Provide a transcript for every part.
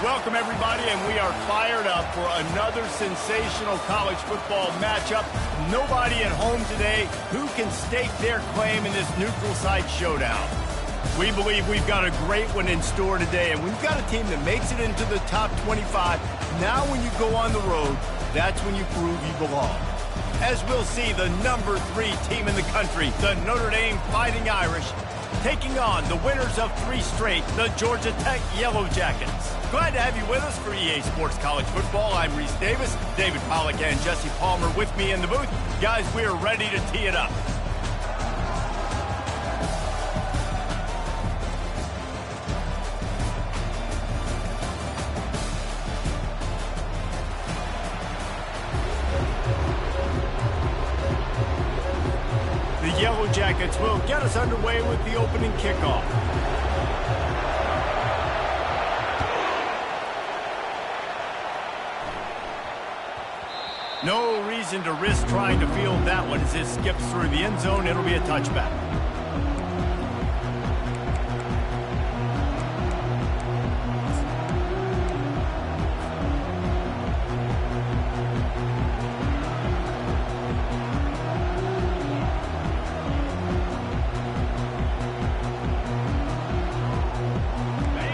Welcome, everybody, and we are fired up for another sensational college football matchup. Nobody at home today who can stake their claim in this neutral site showdown. We believe we've got a great one in store today, and we've got a team that makes it into the top 25. Now when you go on the road, that's when you prove you belong. As we'll see, the number 3 team in the country, the Notre Dame Fighting Irish, taking on the winners of 3 straight, the Georgia Tech Yellow Jackets. Glad to have you with us for EA Sports College Football. I'm Reese Davis, David Pollack and Jesse Palmer with me in the booth. Guys, we're ready to tee it up. The Yellow Jackets will get us underway with the opening kickoff. No reason to risk trying to field that one as it skips through the end zone. It'll be a touchback.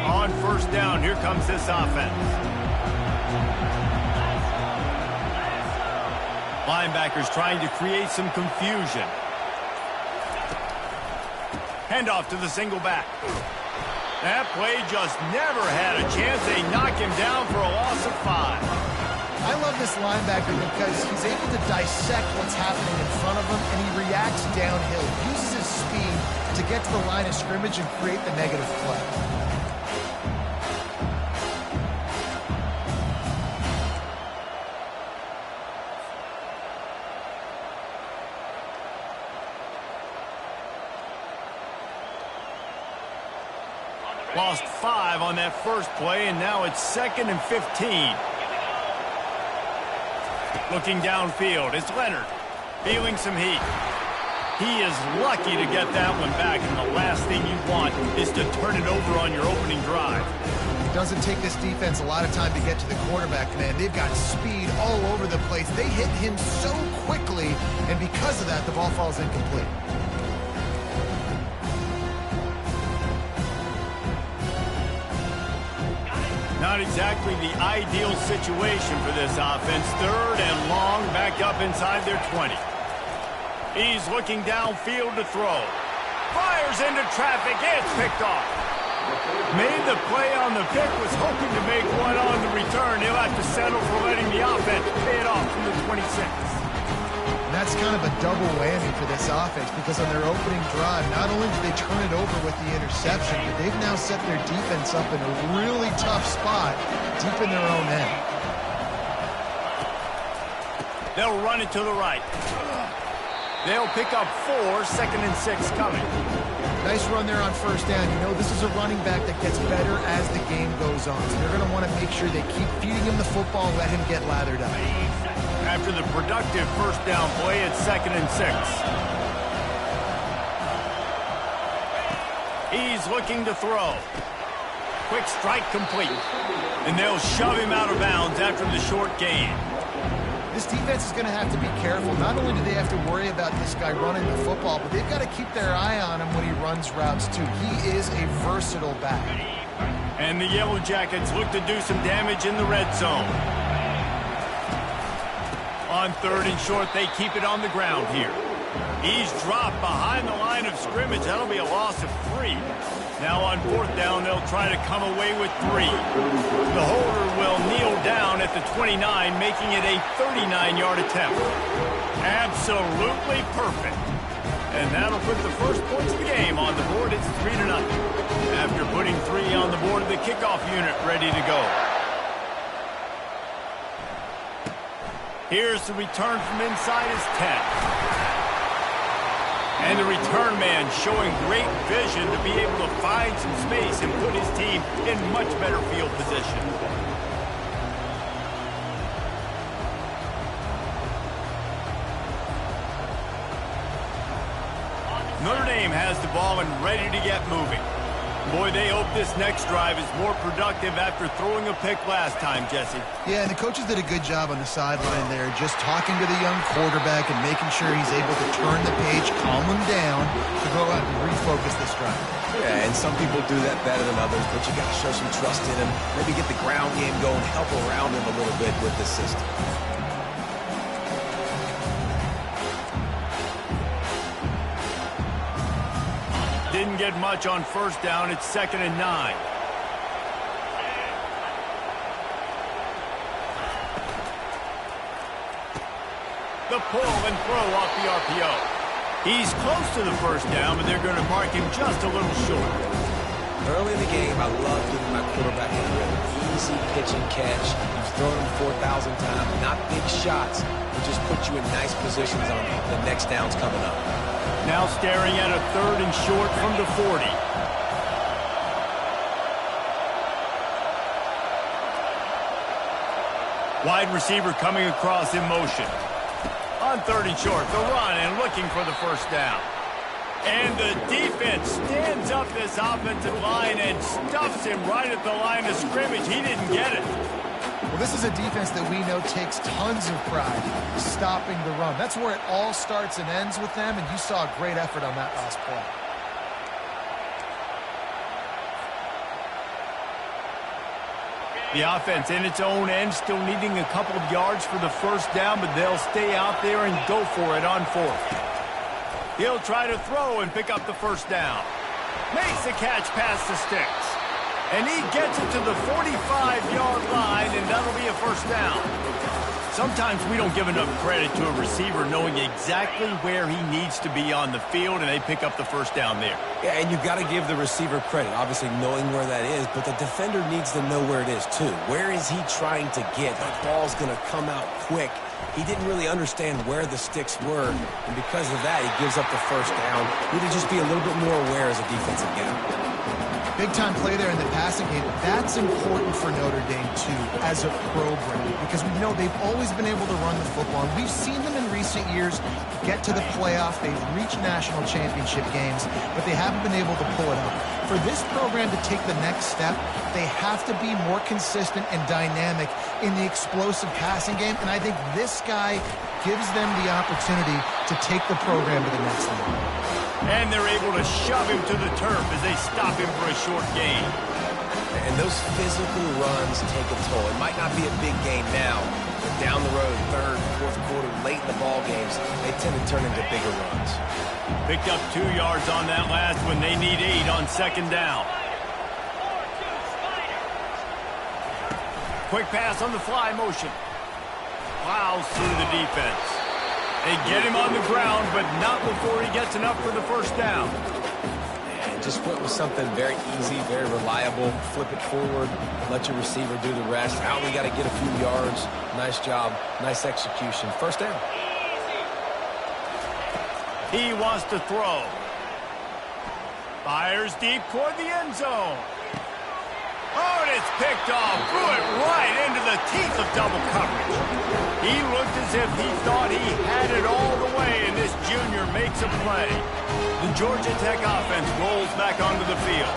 On first down, here comes this offense. Linebackers trying to create some confusion. Handoff to the single back. That play just never had a chance. They knock him down for a loss of 5. I love this linebacker because he's able to dissect what's happening in front of him, and he reacts downhill. He uses his speed to get to the line of scrimmage and create the negative play. Lost 5 on that first play, and now it's 2nd and 15. Looking downfield, it's Leonard, feeling some heat. He is lucky to get that one back, and the last thing you want is to turn it over on your opening drive. It doesn't take this defense a lot of time to get to the quarterback, man. They've got speed all over the place. They hit him so quickly, and because of that, the ball falls incomplete. Not exactly the ideal situation for this offense. 3rd and long, back up inside their 20. He's looking downfield to throw. Fires into traffic. It's picked off. Made the play on the pick, was hoping to make one on the return. He'll have to settle for letting the offense pay it off from the 26. And that's kind of a double whammy for this offense because on their opening drive, not only did they turn it over with the interception, but they've now set their defense up in a really tough spot deep in their own end. They'll run it to the right. They'll pick up 4, 2nd and 6 coming. Nice run there on first down. You know, this is a running back that gets better as the game goes on. So they're going to want to make sure they keep feeding him the football, let him get lathered up. After the productive first down play, it's 2nd and 6. He's looking to throw. Quick strike complete. And they'll shove him out of bounds after the short gain. This defense is going to have to be careful. Not only do they have to worry about this guy running the football, but they've got to keep their eye on him when he runs routes too. He is a versatile back. And the Yellow Jackets look to do some damage in the red zone. On 3rd and short, they keep it on the ground here. He's dropped behind the line of scrimmage. That'll be a loss of 3. Now on 4th down, they'll try to come away with 3. The holder will kneel down at the 29, making it a 39-yard attempt. Absolutely perfect. And that'll put the first points of the game on the board. It's 3-0. After putting 3 on the board, the kickoff unit ready to go. Here's the return from inside his 10. And the return man showing great vision to be able to find some space and put his team in much better field position. Notre Dame has the ball and ready to get moving. Boy, they hope this next drive is more productive after throwing a pick last time, Jesse. Yeah, and the coaches did a good job on the sideline there, just talking to the young quarterback and making sure he's able to turn the page, calm him down, to go out and refocus this drive. Yeah, and some people do that better than others, but you got to show some trust in him, maybe get the ground game going, help around him a little bit with the system. Didn't get much on first down. It's 2nd and 9. The pull and throw off the RPO. He's close to the first down, but they're going to mark him just a little short. Early in the game, I love giving my quarterback a rhythm. Easy pitch and catch. You've thrown him 4,000 times. Not big shots, but just put you in nice positions on the next downs coming up. Now staring at a 3rd and short from the 40. Wide receiver coming across in motion. On 3rd and short, the run and looking for the first down. And the defense stands up this offensive line and stuffs him right at the line of scrimmage. He didn't get it. Well, this is a defense that we know takes tons of pride stopping the run. That's where it all starts and ends with them, and you saw a great effort on that last play. The offense in its own end, still needing a couple of yards for the first down, but they'll stay out there and go for it on 4th. He'll try to throw and pick up the first down. Makes the catch past the sticks. And he gets it to the 45-yard line, and that'll be a first down. Sometimes we don't give enough credit to a receiver knowing exactly where he needs to be on the field, and they pick up the first down there. Yeah, and you've got to give the receiver credit, obviously knowing where that is, but the defender needs to know where it is too. Where is he trying to get? That ball's going to come out quick. He didn't really understand where the sticks were, and because of that, he gives up the first down. Need to just be a little bit more aware as a defensive guy. Big-time play there in the passing game. That's important for Notre Dame, too, as a program, because we know they've always been able to run the football. And we've seen them in recent years get to the playoff. They've reached national championship games, but they haven't been able to pull it up. For this program to take the next step, they have to be more consistent and dynamic in the explosive passing game, and I think this guy gives them the opportunity to take the program to the next level. And they're able to shove him to the turf as they stop him for a short gain. And those physical runs take a toll. It might not be a big game now, but down the road, 3rd, 4th quarter, late in the ball games, they tend to turn into bigger runs. Picked up 2 yards on that last one. They need 8 on 2nd down. Quick pass on the fly motion. Plows through the defense. They get him on the ground, but not before he gets enough for the first down. And just went with something very easy, very reliable. Flip it forward, let your receiver do the rest. I only got to get a few yards. Nice job, nice execution. First down. He wants to throw. Fires deep toward the end zone. Oh, and it's picked off. Threw it right into the teeth of double coverage. He looked as if he thought he had it all the way, and this junior makes a play. The Georgia Tech offense rolls back onto the field.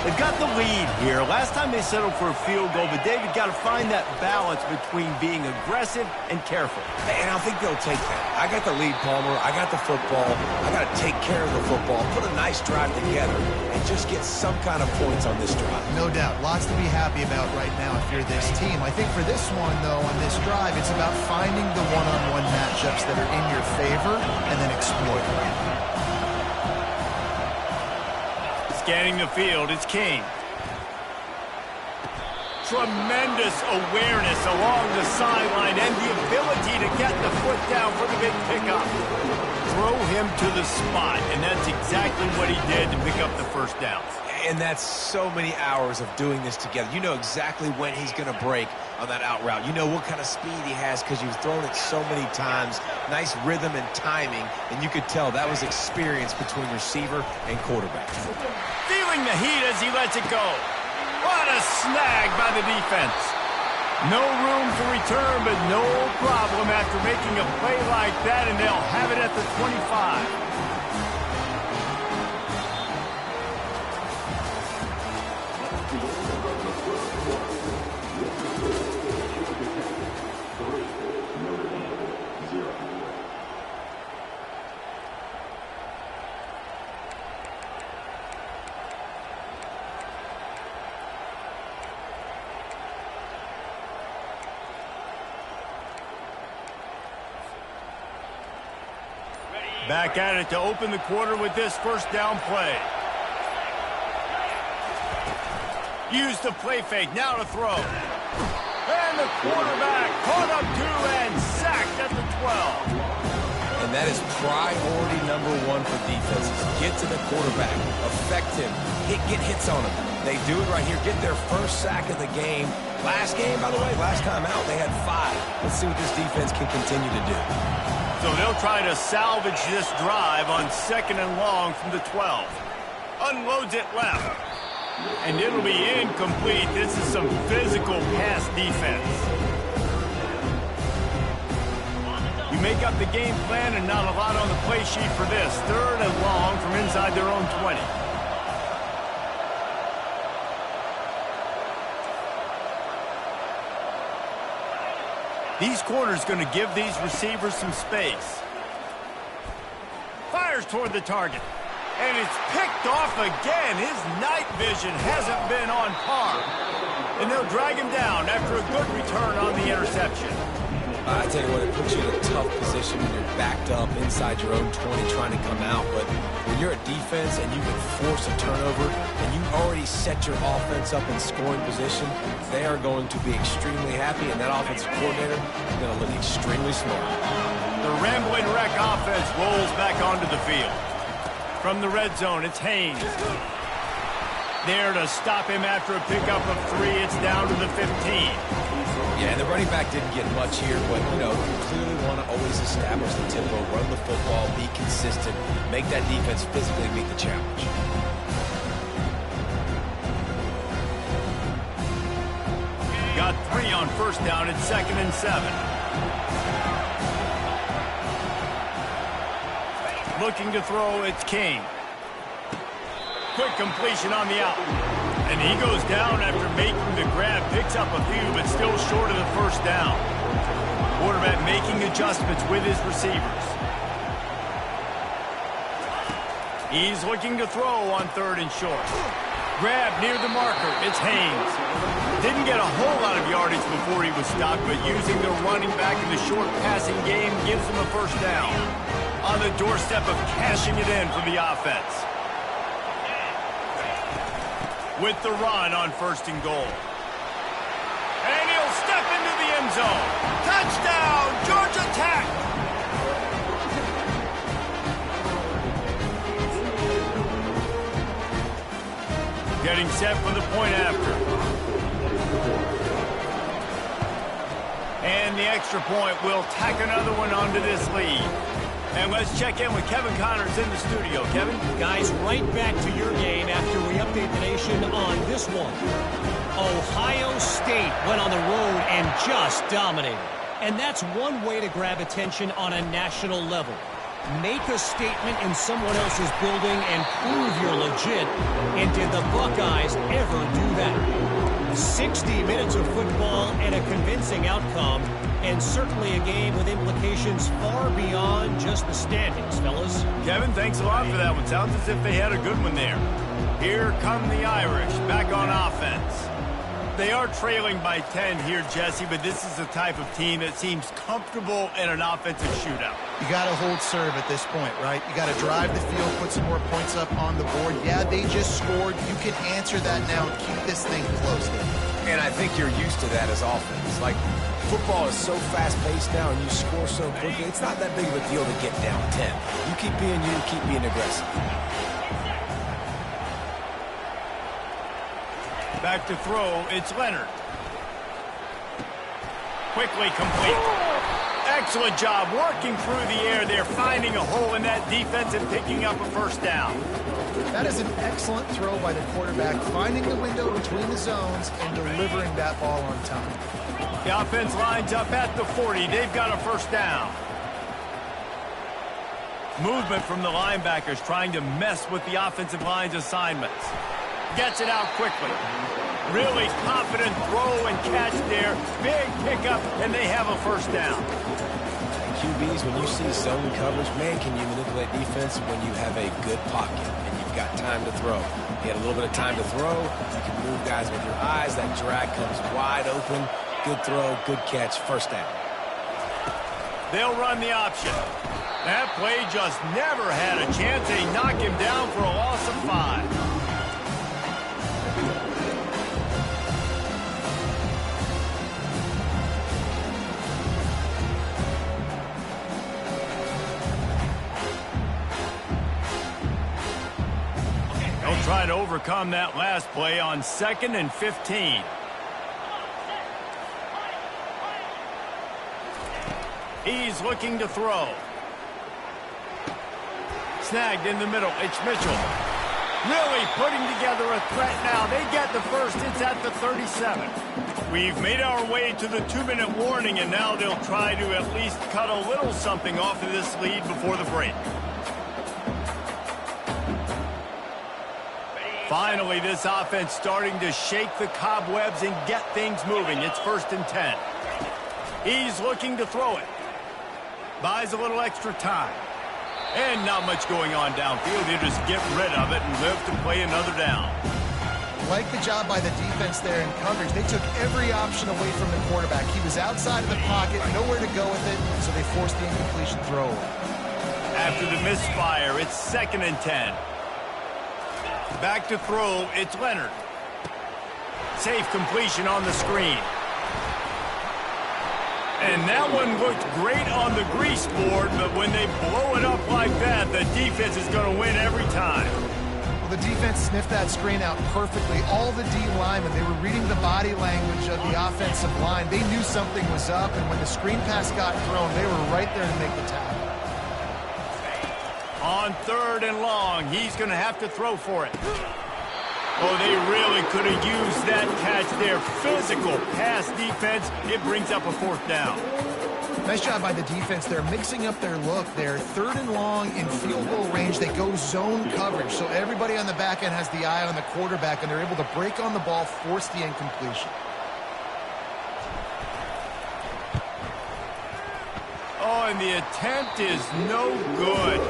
They've got the lead here. Last time they settled for a field goal, but David got to find that balance between being aggressive and careful. And I think they'll take that. I got the lead, Palmer. I got the football. I got to take care of the football, put a nice drive together, and just get some kind of points on this drive. No doubt. Lots to be happy about right now if you're this team. I think for this one, though, on this drive, it's about finding the one-on-one matchups that are in your favor and then exploiting them. Scanning the field, it's King. Tremendous awareness along the sideline and the ability to get the foot down for the big pickup. Throw him to the spot, and that's exactly what he did to pick up the first down. And that's so many hours of doing this together. You know exactly when he's going to break on that out route. You know what kind of speed he has because you've thrown it so many times. Nice rhythm and timing, and you could tell that was experience between receiver and quarterback. Feeling the heat as he lets it go. What a snag by the defense. No room to return, but no problem after making a play like that, and they'll have it at the 25. Back at it to open the quarter with this first down play. Use the play fake, now to throw. And the quarterback caught up to and sacked at the 12. And that is priority number one for defenses. Get to the quarterback, affect him, get hits on him. They do it right here, get their first sack of the game. Last game, by the way, last time out, they had 5. Let's see what this defense can continue to do. So they'll try to salvage this drive on 2nd and long from the 12. Unloads it left. And it'll be incomplete. This is some physical pass defense. You make up the game plan and not a lot on the play sheet for this. 3rd and long from inside their own 20. These corners going to give these receivers some space. Fires toward the target. And it's picked off again. His night vision hasn't been on par. And they'll drag him down after a good return on the interception. I tell you what, it puts you in a tough position when you're backed up inside your own 20 trying to come out. But when you're a defense and you can force a turnover and you already set your offense up in scoring position, they are going to be extremely happy, and that offensive coordinator is going to look extremely smart. The rambling wreck offense rolls back onto the field. From the red zone, it's Haynes. There to stop him after a pickup of 3. It's down to the 15. Yeah, the running back didn't get much here, but, you know, you clearly want to always establish the tempo, run the football, be consistent, make that defense physically meet the challenge. Got 3 on first down. It's 2nd and 7. Looking to throw, it's King. Quick completion on the out. And he goes down after making the grab. Picks up a few, but still short of the first down. Quarterback making adjustments with his receivers. He's looking to throw on 3rd and short. Grab near the marker. It's Haynes. Didn't get a whole lot of yardage before he was stopped, but using the running back in the short passing game gives him a first down. On the doorstep of cashing it in for the offense. With the run on 1st and goal. And he'll step into the end zone. Touchdown, Georgia Tech! Getting set for the point after. And the extra point will tack another one onto this lead. And let's check in with Kevin Connors in the studio. Kevin? Guys, right back to your game after we update the nation on this one. Ohio State went on the road and just dominated. And that's one way to grab attention on a national level. Make a statement in someone else's building and prove you're legit. And did the Buckeyes ever do that? 60 minutes of football and a convincing outcome, and certainly a game with implications far beyond just the standings, fellas. Kevin, thanks a lot for that one. Sounds as if they had a good one there. Here come the Irish, back on offense. They are trailing by 10 here, Jesse, but this is the type of team that seems comfortable in an offensive shootout. You got to hold serve at this point, right? You got to drive the field, put some more points up on the board. Yeah, they just scored. You can answer that now and keep this thing close. And I think you're used to that as offense. Like, football is so fast-paced now and you score so quickly, it's not that big of a deal to get down 10. You keep being you, keep being aggressive. Back to throw, it's Leonard. Quickly complete. Excellent job working through the air there, finding a hole in that defense and picking up a first down. That is an excellent throw by the quarterback, finding the window between the zones and delivering that ball on time. The offense lines up at the 40. They've got a first down. Movement from the linebackers trying to mess with the offensive line's assignments. Gets it out quickly. Really confident throw and catch there. Big pickup, and they have a first down. QBs, when you see zone coverage, man, can you manipulate defense when you have a good pocket and you've got time to throw. You had a little bit of time to throw. You can move guys with your eyes. That drag comes wide open. Good throw, good catch, first down. They'll run the option. That play just never had a chance. They knock him down for a loss of 5. They'll try to overcome that last play on 2nd and 15. He's looking to throw. Snagged in the middle. It's Mitchell. Really putting together a threat now. They get the first. It's at the 37. We've made our way to the 2-minute warning, and now they'll try to at least cut a little something off of this lead before the break. Finally, this offense starting to shake the cobwebs and get things moving. It's 1st and 10. He's looking to throw it. Buys a little extra time. And not much going on downfield. They just get rid of it and live to play another down. Like the job by the defense there in coverage. They took every option away from the quarterback. He was outside of the pocket, nowhere to go with it, so they forced the incompletion throw. After the misfire, it's 2nd and 10. Back to throw, it's Leonard. Safe completion on the screen. And that one looked great on the grease board, but when they blow it up like that, the defense is going to win every time. Well, the defense sniffed that screen out perfectly. All the D linemen, they were reading the body language of the offensive line. They knew something was up, and when the screen pass got thrown, they were right there to make the tackle. On 3rd and long, he's going to have to throw for it. Oh, they really could have used that catch there. Physical pass defense. It brings up a 4th down. Nice job by the defense. They're mixing up their look. They're 3rd and long in field goal range. They go zone coverage. So everybody on the back end has the eye on the quarterback, and they're able to break on the ball, force the incompletion. Oh, and the attempt is no good.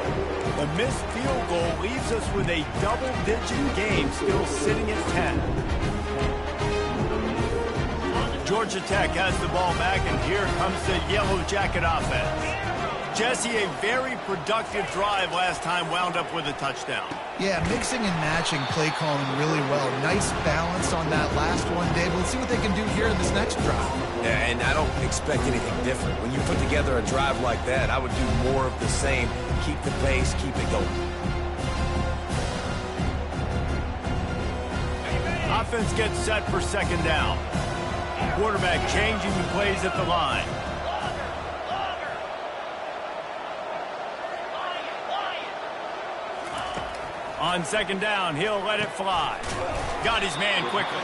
The missed field goal leaves us with a double-digit game still sitting at 10. Georgia Tech has the ball back, and here comes the Yellow Jacket offense. Jesse, a very productive drive last time, wound up with a touchdown. Yeah, mixing and matching play calling really well. Nice balance on that last one, Dave. Let's see what they can do here in this next drive. Yeah, and I don't expect anything different. When you put together a drive like that, I would do more of the same. Keep the pace, keep it going. Offense gets set for 2nd down. Quarterback changing the plays at the line. On 2nd down, he'll let it fly. Got his man quickly.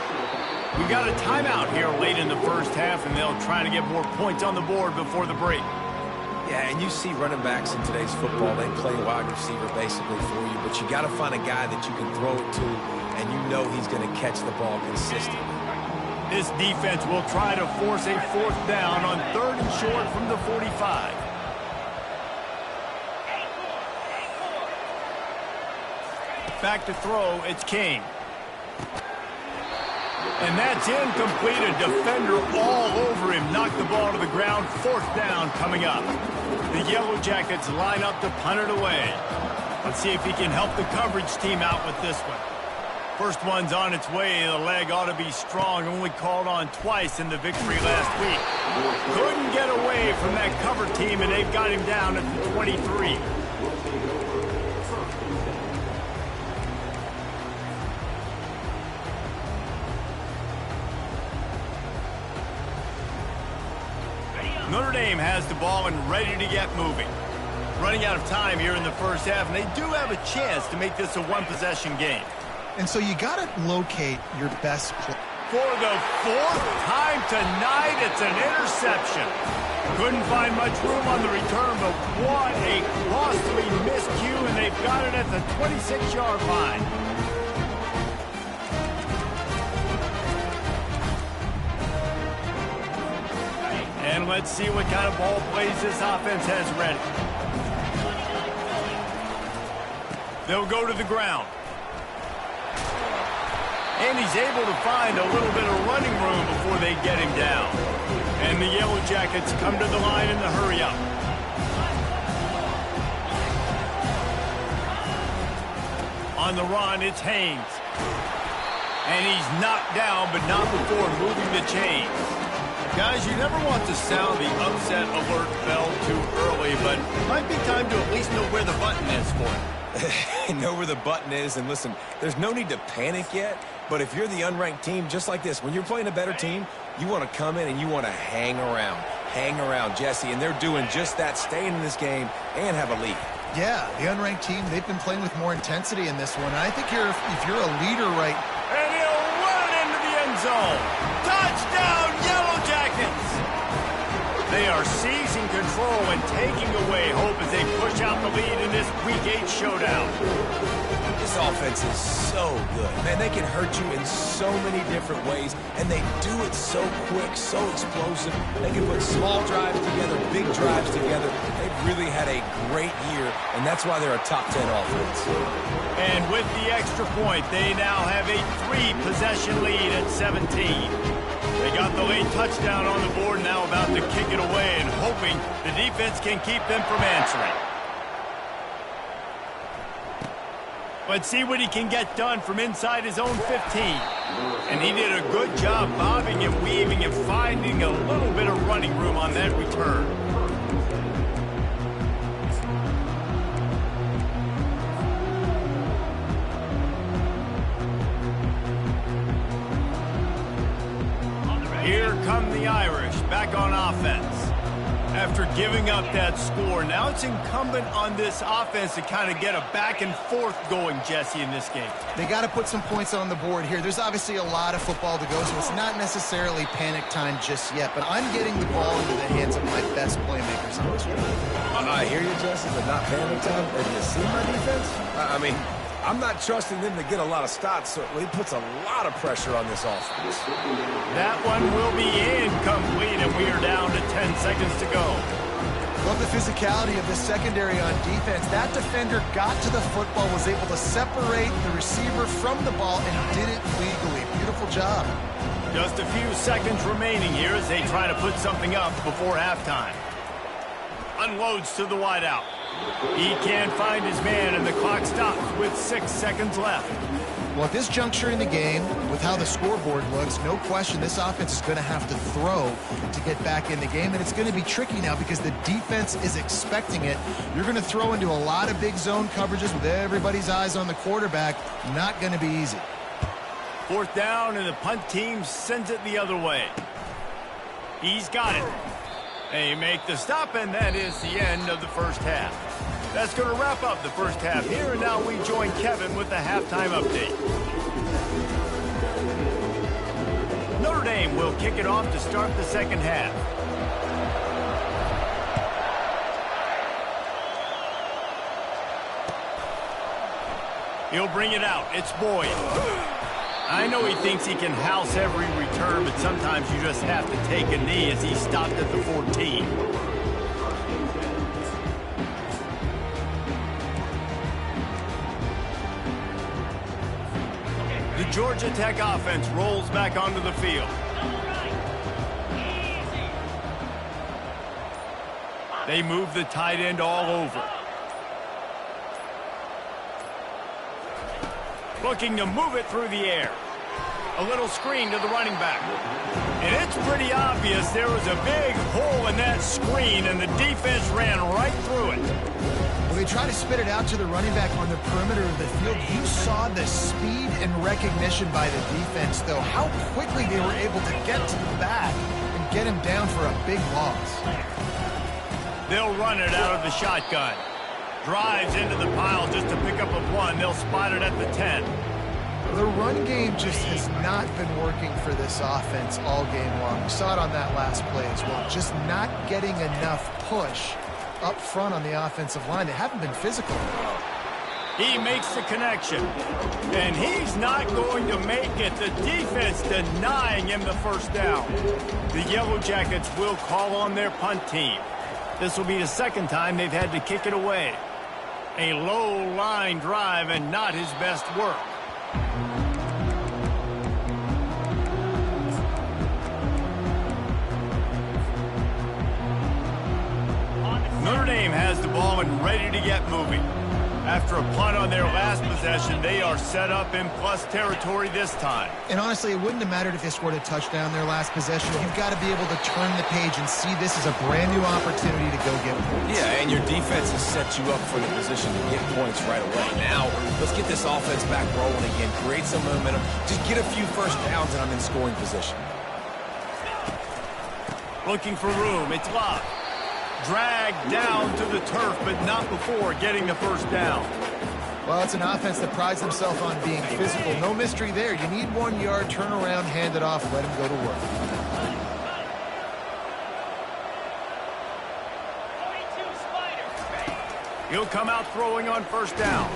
We got a timeout here late in the first half, and they'll try to get more points on the board before the break. Yeah, and you see running backs in today's football, they play wide receiver basically for you, but you got to find a guy that you can throw it to, and you know he's going to catch the ball consistently. This defense will try to force a 4th down on 3rd and short from the 45. Back to throw, it's King. And that's incomplete. A defender all over him. Knocked the ball to the ground. 4th down coming up. The Yellow Jackets line up to punt it away. Let's see if he can help the coverage team out with this one. First one's on its way. The leg ought to be strong. Only called on twice in the victory last week. Couldn't get away from that cover team, and they've got him down at the 23. Notre Dame has the ball and ready to get moving. Running out of time here in the first half, and they do have a chance to make this a one-possession game. And so you got to locate your best play. For the 4th time tonight, it's an interception. Couldn't find much room on the return, but what a costly miscue, and they've got it at the 26-yard line. And let's see what kind of ball plays this offense has ready. They'll go to the ground. And he's able to find a little bit of running room before they get him down. And the Yellow Jackets come to the line in the hurry-up. On the run, it's Haynes. And he's knocked down, but not before moving the chains. Guys, you never want to sound the upset alert bell too early, but it might be time to at least know where the button is for it. Know where the button is, and listen, there's no need to panic yet, but if you're the unranked team, just like this, when you're playing a better team, you want to come in and you want to hang around. Hang around, Jesse, and they're doing just that, staying in this game and have a lead. Yeah, the unranked team, they've been playing with more intensity in this one. And I think if you're a leader right... And he'll run it into the end zone. Touchdown, Yellow Jackets! They are seizing control and taking away hope as they push out the lead in this Week 8 showdown. This offense is so good. Man, they can hurt you in so many different ways, and they do it so quick, so explosive. They can put small drives together, big drives together. They've really had a great year, and that's why they're a top 10 offense. And with the extra point, they now have a 3-possession lead at 17. They got the late touchdown on the board, now about to kick it away and hoping the defense can keep them from answering. But see what he can get done from inside his own 15. And he did a good job bobbing and weaving and finding a little bit of running room on that return. Here come the Irish back on offense. After giving up that score, now it's incumbent on this offense to kind of get a back and forth going, Jesse, in this game. They got to put some points on the board here. There's obviously a lot of football to go, so it's not necessarily panic time just yet, but I'm getting the ball into the hands of my best playmakers on this one. I hear you, Jesse, but not panic time. Have you seen my defense? I mean, I'm not trusting them to get a lot of stops, so he puts a lot of pressure on this offense. That one will be incomplete, and we are down to 10 seconds to go. Love the physicality of the secondary on defense. That defender got to the football, was able to separate the receiver from the ball, and did it legally. Beautiful job. Just a few seconds remaining here as they try to put something up before halftime. Unloads to the wideout. He can't find his man, and the clock stops with 6 seconds left. Well, at this juncture in the game, with how the scoreboard looks, no question this offense is going to have to throw to get back in the game, and it's going to be tricky now because the defense is expecting it. You're going to throw into a lot of big zone coverages with everybody's eyes on the quarterback. Not going to be easy. 4th down, and the punt team sends it the other way. He's got it. They make the stop, and that is the end of the first half. That's going to wrap up the first half here, and now we join Kevin with the halftime update. Notre Dame will kick it off to start the second half. He'll bring it out. It's Boyd. I know he thinks he can house every return, but sometimes you just have to take a knee as he stopped at the 14. The Georgia Tech offense rolls back onto the field. They move the tight end all over. Looking to move it through the air. A little screen to the running back. And it's pretty obvious there was a big hole in that screen, and the defense ran right through it. Well, they try to spit it out to the running back on the perimeter of the field. You saw the speed and recognition by the defense, though. How quickly they were able to get to the back and get him down for a big loss. They'll run it out of the shotgun. Drives into the pile just to pick up a 1. They'll spot it at the 10. The run game just has not been working for this offense all game long. We saw it on that last play as well. Just not getting enough push up front on the offensive line. They haven't been physical enough. He makes the connection. And he's not going to make it. The defense denying him the first down. The Yellow Jackets will call on their punt team. This will be the second time they've had to kick it away. A low line drive and not his best work. Notre Dame has the ball and ready to get moving. After a punt on their last possession, they are set up in plus territory this time. And honestly, it wouldn't have mattered if they scored a touchdown their last possession. You've got to be able to turn the page and see this as a brand new opportunity to go get points. Yeah, and your defense has set you up for the position to get points right away. Now, let's get this offense back rolling again, create some momentum, just get a few first downs, and I'm in scoring position. Looking for room. It's locked. Dragged down to the turf, but not before getting the first down. Well, it's an offense that prides themselves on being physical. No mystery there. You need 1 yard, turn around, hand it off, let him go to work. He'll come out throwing on first down.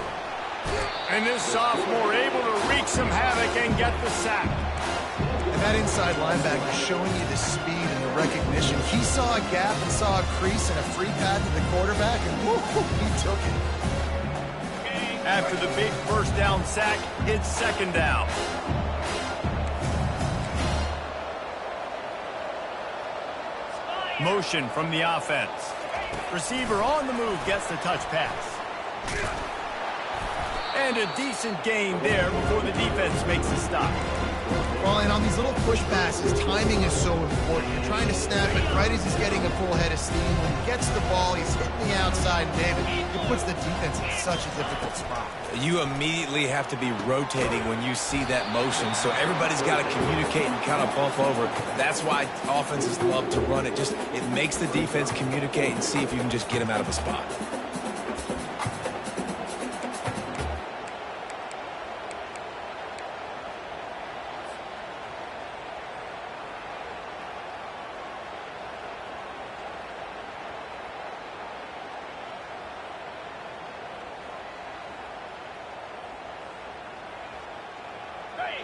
And this sophomore able to wreak some havoc and get the sack. And that inside linebacker showing you the speed and the recognition. He saw a gap and saw a crease and a free pad to the quarterback, and whoo, he took it. After the big first down sack, it's second down. Motion from the offense. Receiver on the move gets the touch pass. And a decent gain there before the defense makes a stop. Well, and on these little push passes, timing is so important. You're trying to snap it right as he's getting a full head of steam. When he gets the ball, he's hitting the outside, David. It puts the defense in such a difficult spot. You immediately have to be rotating when you see that motion, so everybody's got to communicate and kind of bump over. That's why offenses love to run it. It makes the defense communicate and see if you can just get him out of a spot.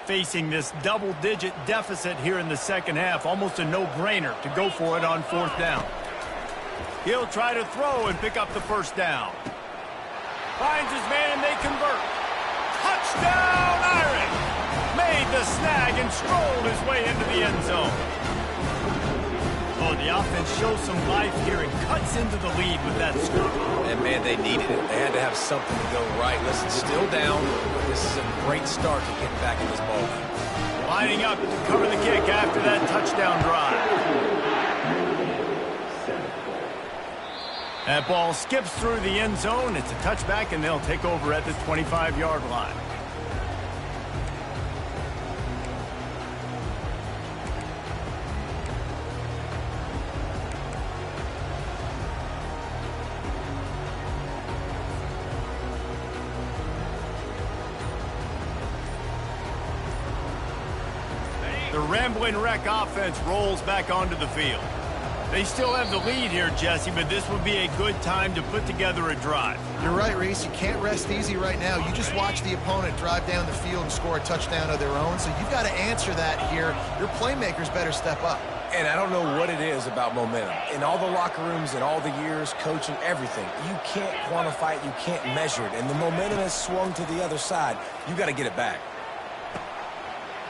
Facing this double-digit deficit here in the second half, almost a no-brainer to go for it on fourth down. He'll try to throw and pick up the first down. Finds his man and they convert. Touchdown, Irish! Made the snag and strolled his way into the end zone. Oh, the offense shows some life here and cuts into the lead with that score. And, man, they needed it. They had to have something to go right. Listen, still down, but this is a great start to getting back in this ball game. Lining up to cover the kick after that touchdown drive. That ball skips through the end zone. It's a touchback, and they'll take over at the 25-yard line. The Ramblin' Wreck offense rolls back onto the field. They still have the lead here, Jesse, but this would be a good time to put together a drive. You're right, Reese. You can't rest easy right now. You just watch the opponent drive down the field and score a touchdown of their own, so you've got to answer that here. Your playmakers better step up. And I don't know what it is about momentum. In all the locker rooms, in all the years, coaching, everything, you can't quantify it, you can't measure it. And the momentum has swung to the other side. You got to get it back.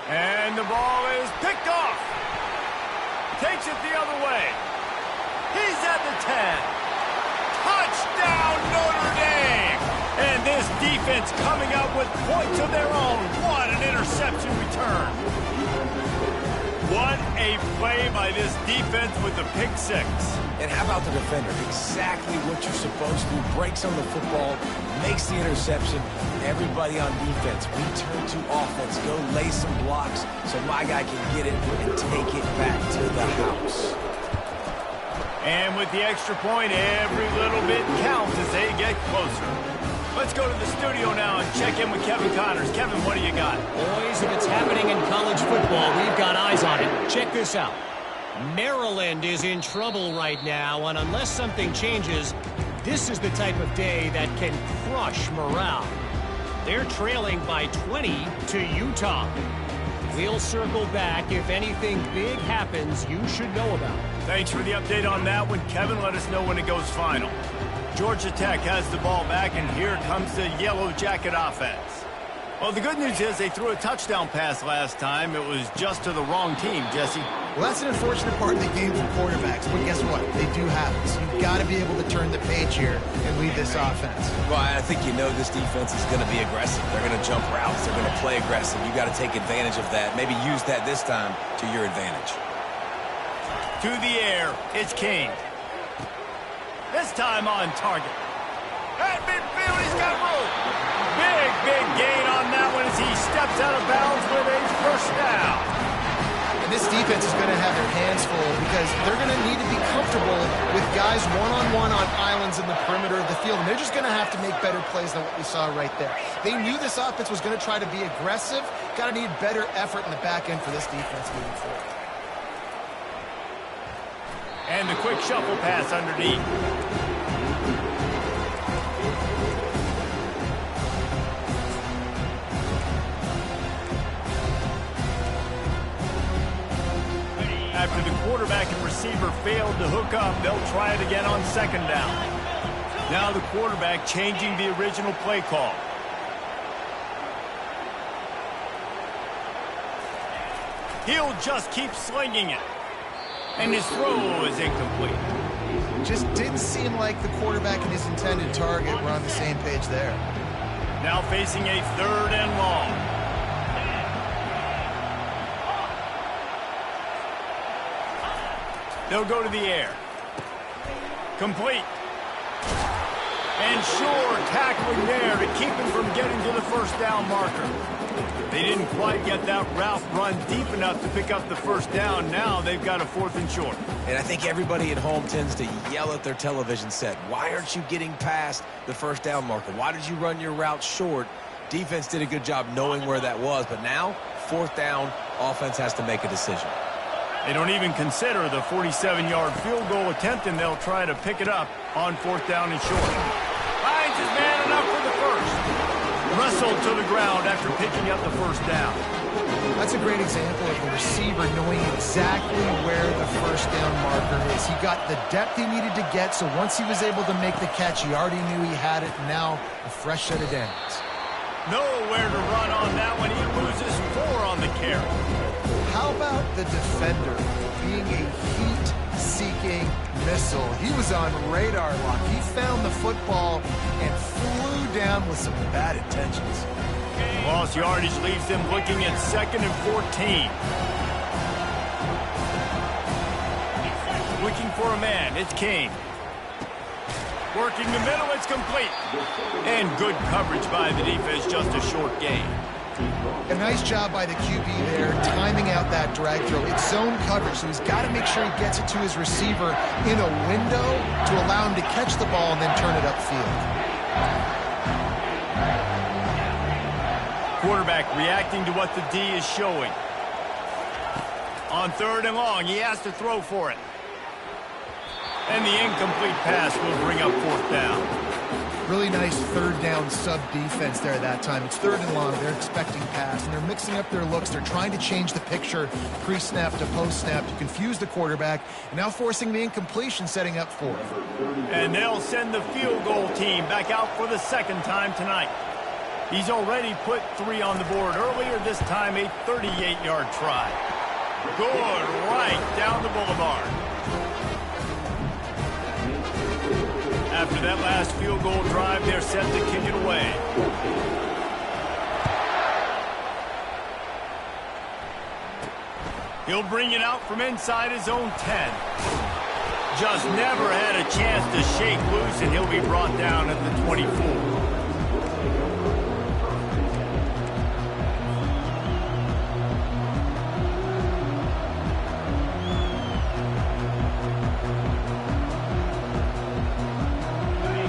And the ball is picked off. Takes it the other way. He's at the 10. Touchdown, Notre Dame! And this defense coming up with points of their own. What an interception return. What a play by this defense with the pick six. And how about the defender? Exactly what you're supposed to do. Breaks on the football, makes the interception. Everybody on defense, we turn to offense. Go lay some blocks so my guy can get it and take it back to the house. And with the extra point, every little bit counts as they get closer. Let's go to the studio now and check in with Kevin Connors. Kevin, what do you got? Boys, if it's happening in college football, we've got eyes on it. Check this out. Maryland is in trouble right now, and unless something changes, this is the type of day that can crush morale. They're trailing by 20 to Utah. We'll circle back if anything big happens you should know about. Thanks for the update on that one, Kevin. Let us know when it goes final. Georgia Tech has the ball back, and here comes the Yellow Jacket offense. Well, the good news is they threw a touchdown pass last time. It was just to the wrong team, Jesse. Well, that's an unfortunate part of the game for quarterbacks, but guess what? They do have it. So you've got to be able to turn the page here and lead this offense. Well, I think you know this defense is going to be aggressive. They're going to jump routes. They're going to play aggressive. You got to take advantage of that. Maybe use that this time to your advantage. To the air, it's Kane. This time on target. At midfield, he's got room. Big gain on that one as he steps out of bounds with a first down. And this defense is going to have their hands full because they're going to need to be comfortable with guys one-on-one on islands in the perimeter of the field. And they're just going to have to make better plays than what we saw right there. They knew this offense was going to try to be aggressive. Got to need better effort in the back end for this defense moving forward. And the quick shuffle pass underneath. After the quarterback and receiver failed to hook up, they'll try it again on second down. Now the quarterback changing the original play call. He'll just keep slinging it. And his throw is incomplete. Just didn't seem like the quarterback and his intended target were on the same page there. Now facing a third and long. They'll go to the air. Complete. And sure, tackling there to keep him from getting to the first down marker. They didn't quite get that route run deep enough to pick up the first down. Now they've got a 4th and short. And I think everybody at home tends to yell at their television set. Why aren't you getting past the first down marker? Why did you run your route short? Defense did a good job knowing where that was. But now, 4th down, offense has to make a decision. They don't even consider the 47-yard field goal attempt, and they'll try to pick it up on 4th down and short. Finds his man enough for the first. Wrestled to the ground after picking up the first down. That's a great example of the receiver knowing exactly where the first down marker is. He got the depth he needed to get, so once he was able to make the catch, he already knew he had it. Now, a fresh set of downs. Nowhere to run on that one. He loses 4 on the carry. How about the defender being a heat-seeking missile? He was on radar lock. He found the football and flew down with some bad intentions. Lost yardage leaves them looking at 2nd and 14. Looking for a man. It's Kane. Working the middle. It's complete. And good coverage by the defense. Just a short gain. A nice job by the QB there, timing out that drag throw. It's zone coverage, so he's got to make sure he gets it to his receiver in a window to allow him to catch the ball and then turn it upfield. Quarterback reacting to what the D is showing. On 3rd and long, he has to throw for it. And the incomplete pass will bring up 4th down. Really nice 3rd down sub-defense there that time. It's 3rd and long. They're expecting pass, and they're mixing up their looks. They're trying to change the picture pre-snap to post-snap to confuse the quarterback, and now forcing the incompletion, setting up 4th. And they'll send the field goal team back out for the 2nd time tonight. He's already put 3 on the board earlier, this time a 38-yard try. Good right down the boulevard. After that last field goal drive, they're set to kick it away. He'll bring it out from inside his own 10. Just never had a chance to shake loose, and he'll be brought down at the 24.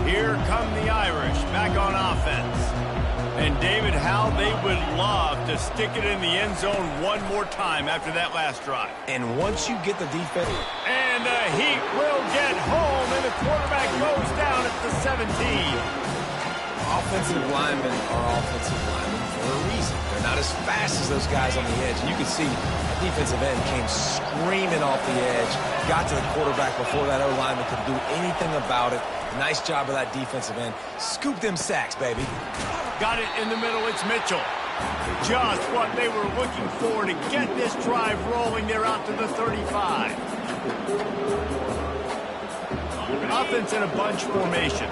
Here come the Irish back on offense. And David, how they would love to stick it in the end zone one more time after that last drive. And once you get the defense... And the Heat will get home, and the quarterback goes down at the 17. Offensive linemen are offensive linemen for a reason. They're not as fast as those guys on the edge. And you can see the defensive end came screaming off the edge, got to the quarterback before that O-lineman could do anything about it. Nice job of that defensive end. Scoop them sacks, baby. Got it in the middle. It's Mitchell. Just what they were looking for to get this drive rolling. They're out to the 35. Offense in a bunch formation.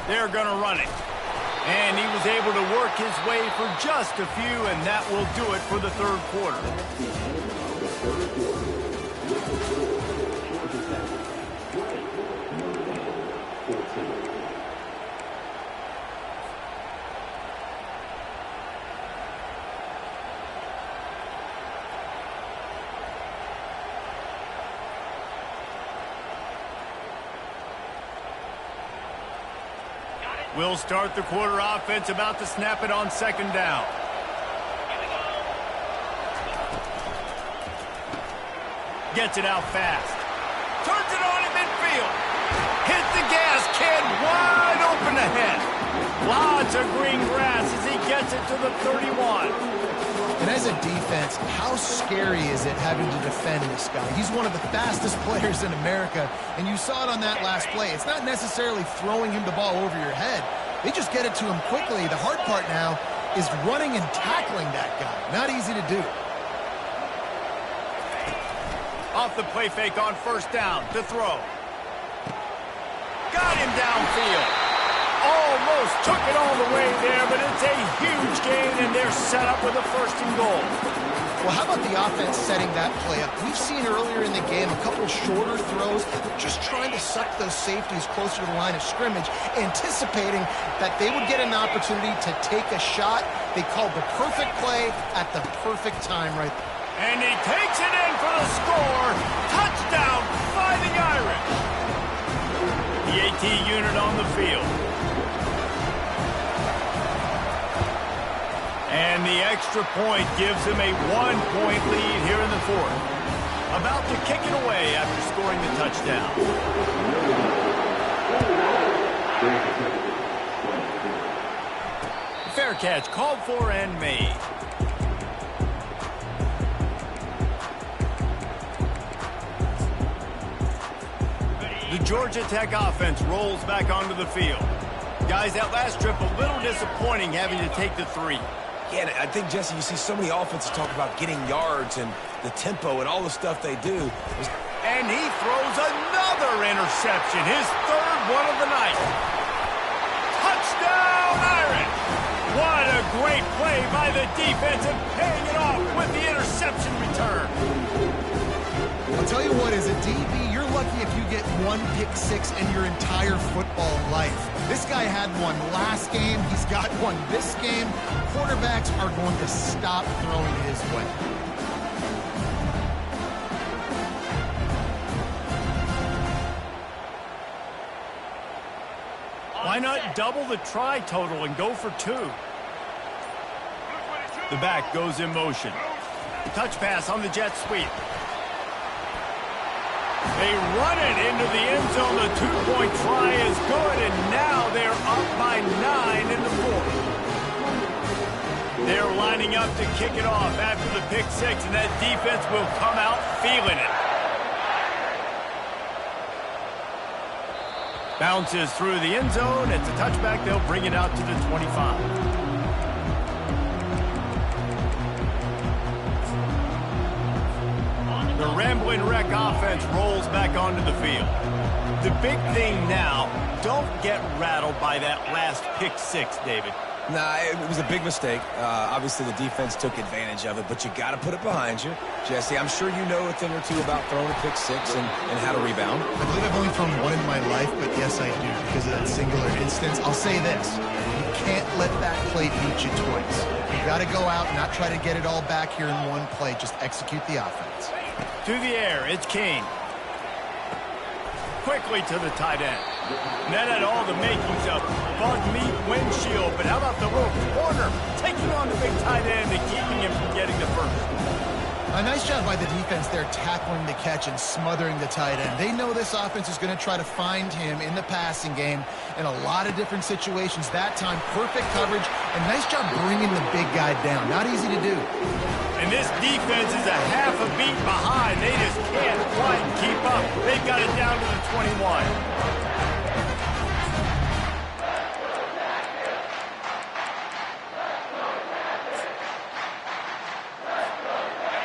They're going to run it. And he was able to work his way for just a few, and that will do it for the third quarter. We'll start the quarter offense, about to snap it on second down. Gets it out fast. Turns it on in midfield. Hit the gas, kid. Wide open ahead. Lots of green grass as he gets it to the 31. And as a defense, how scary is it having to defend this guy? He's one of the fastest players in America, and you saw it on that last play. It's not necessarily throwing him the ball over your head. They just get it to him quickly. The hard part now is running and tackling that guy. Not easy to do. Off the play fake on first down to throw. Got him downfield. Almost took it all the way there, but it's a huge gain, and they're set up with a first and goal. Well, how about the offense setting that play up? We've seen earlier in the game a couple shorter throws, just trying to suck those safeties closer to the line of scrimmage, anticipating that they would get an opportunity to take a shot. They called the perfect play at the perfect time right there. And he takes it in for the score. Touchdown, Fighting Irish. The AT unit on the field. And the extra point gives him a 1-point lead here in the fourth. About to kick it away after scoring the touchdown. Fair catch called for and made. The Georgia Tech offense rolls back onto the field. Guys, that last trip a little disappointing having to take the 3. Yeah, I think, Jesse, you see so many offenses talk about getting yards and the tempo and all the stuff they do. And he throws another interception, his third one of the night. Touchdown, Irish! What a great play by the defense and paying it off with the interception return. I'll tell you what, as a DB, you're lucky if you get one pick six in your entire football life. This guy had one last game. He's got one this game. Quarterbacks are going to stop throwing his way. Why not double the try total and go for 2? The back goes in motion. Touch pass on the jet sweep. They run it into the end zone. The 2-point try is good, and now they're up by 9 in the fourth. They're lining up to kick it off after the pick 6, and that defense will come out feeling it. Bounces through the end zone. It's a touchback. They'll bring it out to the 25. The Rambling Wreck offense rolls back onto the field. The big thing now, don't get rattled by that last pick 6, David. Nah, it was a big mistake. Obviously, the defense took advantage of it, but you got to put it behind you. Jesse, I'm sure you know a thing or two about throwing a pick 6 and how to rebound. I believe I've only thrown one in my life, but yes, I do because of that singular instance. I'll say this. You can't let that play beat you twice. You got to go out and not try to get it all back here in one play. Just execute the offense. To the air, it's Kane. Quickly to the tight end. That had all the makings of bug meat windshield, but how about the little corner taking on the big tight end and keeping him from getting the first? A nice job by the defense there tackling the catch and smothering the tight end. They know this offense is going to try to find him in the passing game in a lot of different situations. That time, perfect coverage, and nice job bringing the big guy down. Not easy to do. And this defense is a half a beat behind. They just can't quite keep up. They've got it down to the 21.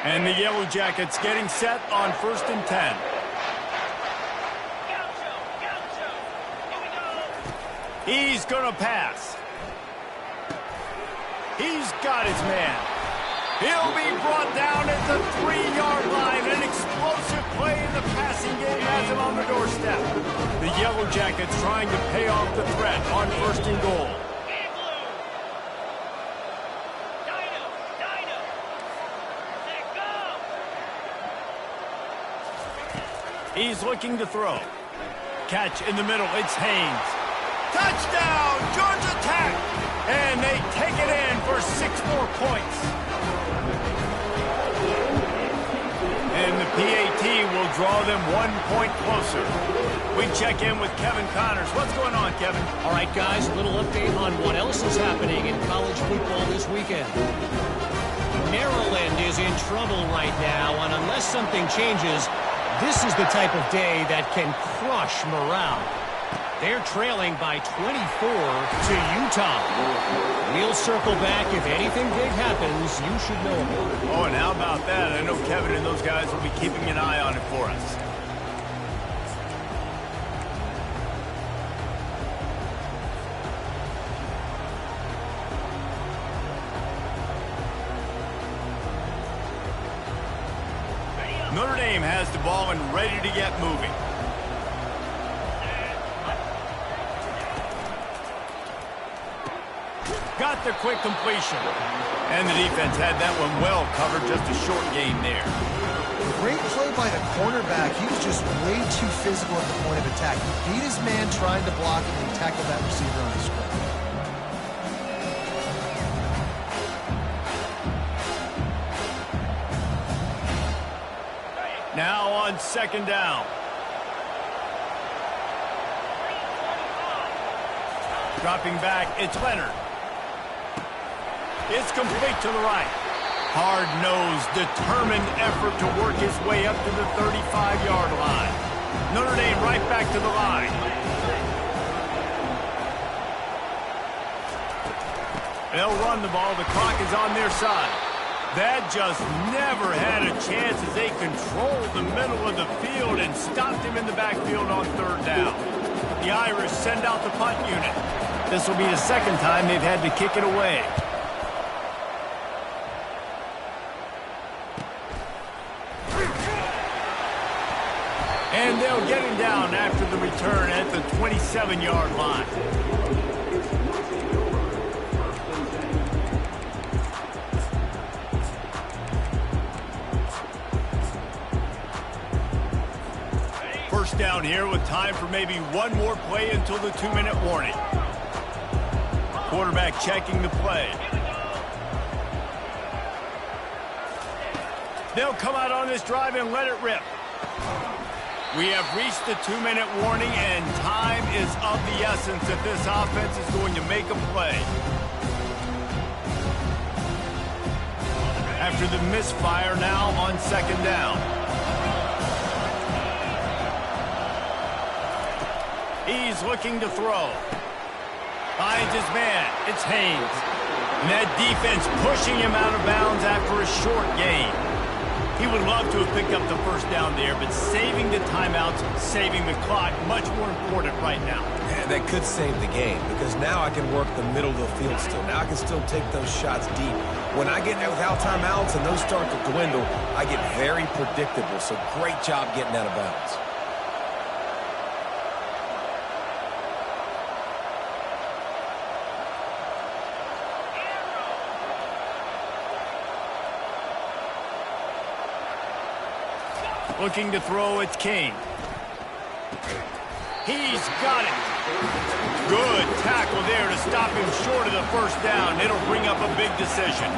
And the Yellow Jackets getting set on 1st and 10. He's going to pass. He's got his man. He'll be brought down at the 3-yard line. An explosive play in the passing game has him on the doorstep. The Yellow Jackets trying to pay off the threat on 1st and goal. He's looking to throw. Catch in the middle. It's Haynes. Touchdown, Georgia Tech! And they take it in for 6 more points. And the PAT will draw them 1 point closer. We check in with Kevin Connors. What's going on, Kevin? All right, guys, a little update on what else is happening in college football this weekend. Maryland is in trouble right now, and unless something changes, this is the type of day that can crush morale. They're trailing by 24 to Utah. We'll circle back. If anything big happens, you should know about it. Oh, and how about that? I know Kevin and those guys will be keeping an eye on it for us. Notre Dame has the ball and ready to get moving. Got the quick completion. And the defense had that one well covered, just a short gain there. Great play by the cornerback. He was just way too physical at the point of attack. He beat his man trying to block him and tackle that receiver on the screen. Now on 2nd down. Dropping back, it's Leonard. It's complete to the right. Hard-nosed, determined effort to work his way up to the 35-yard line. Notre Dame right back to the line. They'll run the ball. The clock is on their side. That just never had a chance as they controlled the middle of the field and stopped him in the backfield on 3rd down. The Irish send out the punt unit. This will be the 2nd time they've had to kick it away. And they'll get him down after the return at the 27-yard line. First down here with time for maybe one more play until the 2-minute warning. Quarterback checking the play. They'll come out on this drive and let it rip. We have reached the 2-minute warning, and time is of the essence if this offense is going to make a play. After the misfire, now on 2nd down. He's looking to throw. Finds his man. It's Haynes. And that defense pushing him out of bounds after a short gain. He would love to have picked up the first down there, but saving the timeouts, saving the clock, much more important right now. Yeah, that could save the game, because now I can work the middle of the field still. Now I can still take those shots deep. When I get there without timeouts and those start to dwindle, I get very predictable. So great job getting out of bounds. Looking to throw, it's King. He's got it. Good tackle there to stop him short of the first down. It'll bring up a big decision.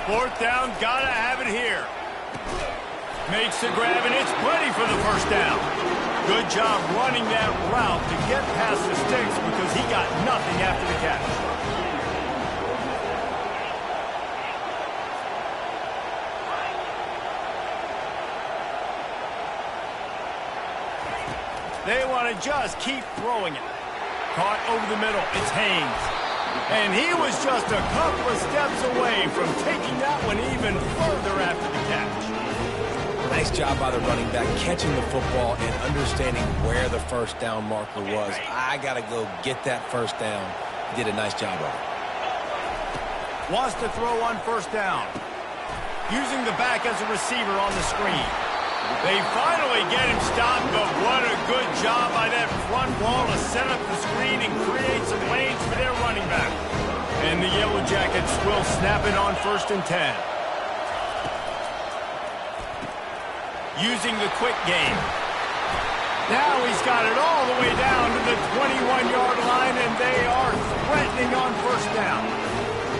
Fourth down, gotta have it here. Makes the grab, and it's plenty for the first down. Good job running that route to get past the sticks because he got nothing after the catch. They want to just keep throwing it. Caught over the middle. It's Haynes. And he was just a couple of steps away from taking that one even further after the catch. Nice job by the running back catching the football and understanding where the first down marker was. I got to go get that first down. He did a nice job of it. Wants to throw on first down. Using the back as a receiver on the screen. They finally get him stopped, but what a good job by that front wall to set up the screen and create some lanes for their running back. And the Yellow Jackets will snap it on 1st and 10. Using the quick game. Now he's got it all the way down to the 21-yard line, and they are threatening on first down.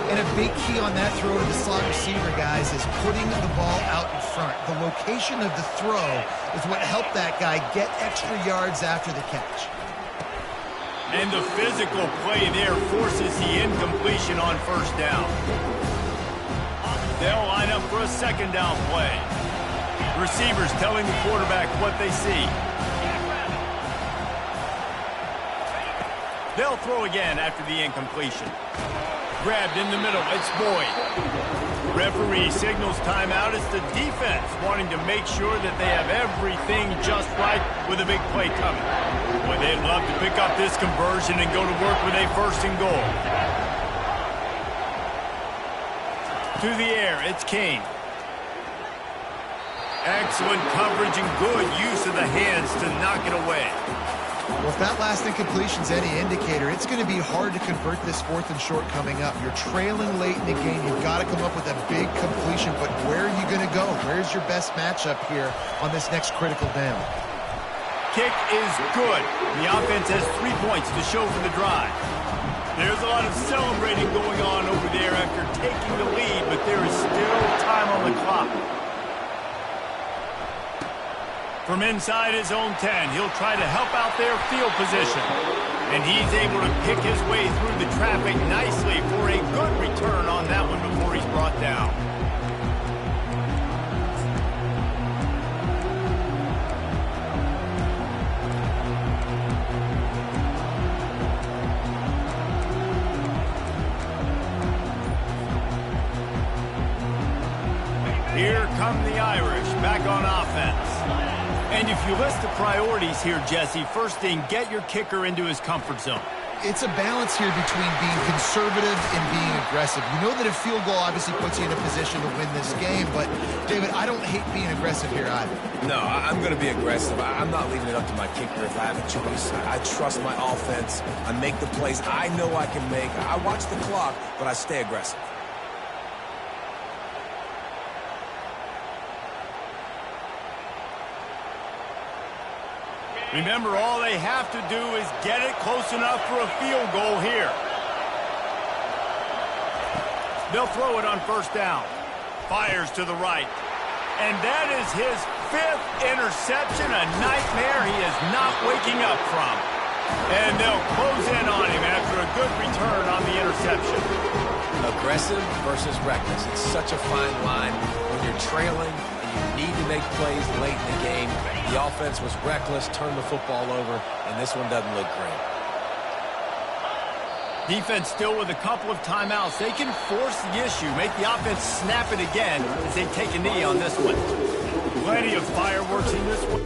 And a big key on that throw to the slot receiver, guys, is putting the ball out in front. The location of the throw is what helped that guy get extra yards after the catch. And the physical play there forces the incompletion on first down. They'll line up for a second down play. Receivers telling the quarterback what they see. They'll throw again after the incompletion. Grabbed in the middle, it's Boyd. Referee signals timeout. It's the defense wanting to make sure that they have everything just right with a big play coming. Boy, they'd love to pick up this conversion and go to work with a 1st and goal. To the air, it's Kane. Excellent coverage and good use of the hands to knock it away. Well, if that last incompletion's any indicator, it's going to be hard to convert this 4th and short coming up. You're trailing late in the game. You've got to come up with a big completion, but where are you going to go? Where's your best matchup here on this next critical down? Kick is good. The offense has 3 points to show for the drive. There's a lot of celebrating going on over there after taking the lead, but there is still time on the clock. From inside his own 10, he'll try to help out their field position. And he's able to pick his way through the traffic nicely for a good return on that one before he's brought down. Here come the Irish back on offense. And if you list the priorities here, Jesse, first thing, get your kicker into his comfort zone. It's a balance here between being conservative and being aggressive. You know that a field goal obviously puts you in a position to win this game, but, David, I don't hate being aggressive here either. No, I'm going to be aggressive. I'm not leaving it up to my kicker if I have a choice. I trust my offense. I make the plays I know I can make. I watch the clock, but I stay aggressive. Remember, all they have to do is get it close enough for a field goal here. They'll throw it on first down. Fires to the right. And that is his 5th interception, a nightmare he is not waking up from. And they'll close in on him after a good return on the interception. Aggressive versus reckless. It's such a fine line when you're trailing. You need to make plays late in the game. The offense was reckless, turned the football over, and this one doesn't look great. Defense still with a couple of timeouts. They can force the issue, make the offense snap it again as they take a knee on this one. Plenty of fireworks in this one.